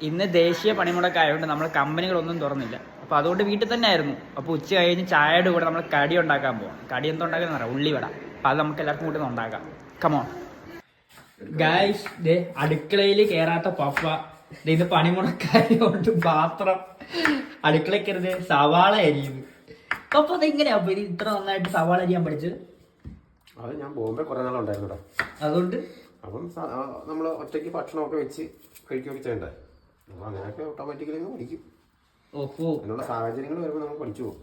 ഇന്ന് ദേശീയ പണിമുടക്ക് ആയതുകൊണ്ട് നമ്മൾ കമ്പനികളൊന്നും തുറന്നില്ല. അപ്പോൾ അതുകൊണ്ട് വീട്ടിൽ തന്നെ ആയിരുന്നു. അപ്പോൾ ഉച്ച കഴിഞ്ഞ് ചായയുടെ കൂടെ നമ്മൾ കടി ഉണ്ടാക്കാൻ പോകാം. കടി എന്താ ഉണ്ടാക്കാൻ അറിയാം, ഉള്ളിവട. അപ്പോൾ അത് നമുക്ക് എല്ലാവർക്കും കൂട്ടി ഉണ്ടാക്കാം. Come on guys. ദേ അടുക്കളയിൽ കയറാത്ത പപ്പ ഇത് പണിമുടക്കായതുകൊണ്ട് പാത്രം അടുക്കളയിൽ കയറുന്നത് സവാള അരിയുന്നു. പപ്പ അത് എങ്ങനെയാ ഇത്ര നന്നായിട്ട് സവാള അരിയാൻ പഠിച്ചത്? അത് ഞാൻ ബോംബെ കുറെ നാളുണ്ടായിരുന്നു. അതുകൊണ്ട് അപ്പം നമ്മൾ ഒറ്റയ്ക്ക് ഭക്ഷണമൊക്കെ വെച്ച് കഴിക്കുകയൊക്കെ ചെയ്യണ്ടേ, അപ്പോൾ അങ്ങനെയൊക്കെ ഓട്ടോമാറ്റിക്കലി പഠിക്കും. ഓഹോ, അതിനുള്ള സാഹചര്യങ്ങൾ വരുമ്പോൾ നമ്മൾ പഠിച്ചു പോകും.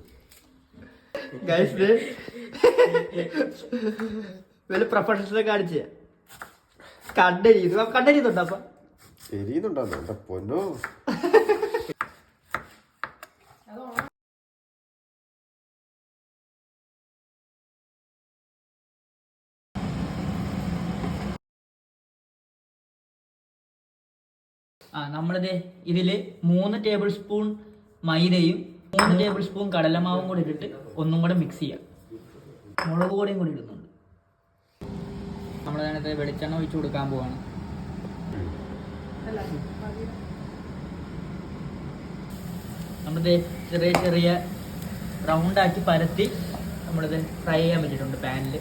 വലിയ പ്രൊഫഷണൽസിനെ കാണിച്ച കണ്ടരിയുന്നുണ്ടോ? അപ്പൊ ശരിയുന്നുണ്ടോ എന്താ പൊന്നോ. നമ്മളിത് ഇതില് 3 ടേബിൾ സ്പൂൺ മൈദയും 3 ടേബിൾ സ്പൂൺ കടലമാവും കൂടി ഇട്ടിട്ട് ഒന്നും കൂടെ മിക്സ് ചെയ്യാം. മുളക് പൊടിയും കൂടി ഇടുന്നുണ്ട്. നമ്മളതിനകത്ത് വെളിച്ചെണ്ണ ഒഴിച്ചു കൊടുക്കാൻ പോവാണ്. നമ്മളിത് ചെറിയ ചെറിയ റൗണ്ടാക്കി പരത്തി നമ്മളിത് ഫ്രൈ ചെയ്യാൻ പറ്റിയിട്ടുണ്ട് പാനിൽ.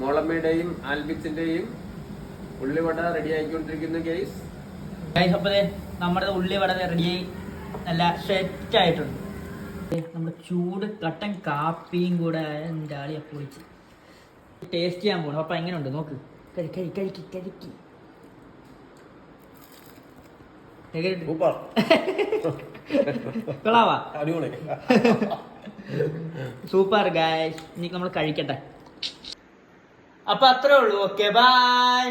മോളമ്മയുടെയും ആൽബിക്സിന്റെയും ഉള്ളിവട റെഡി ആയിക്കൊണ്ടിരിക്കുന്നു ഗൈസ്. അപ്പോൾ നമ്മുടെ ഉള്ളിവട റെഡിയായി നല്ല സെറ്റ് ആയിട്ടുണ്ട്. നമ്മുടെ ചൂട് കട്ടൻ കാപ്പിയും കൂടെ എന്താളിയാ പൊളിച്ച് ടേസ്റ്റ് ചെയ്യാൻ പോകണം. അപ്പം എങ്ങനെയുണ്ട് നോക്ക്, കഴിക്കി കൊള്ളാവാ? Super guys. ഇനി നമ്മൾ കഴിക്കട്ടെ. അപ്പൊ അത്രേ ഉള്ളൂ. Okay, by.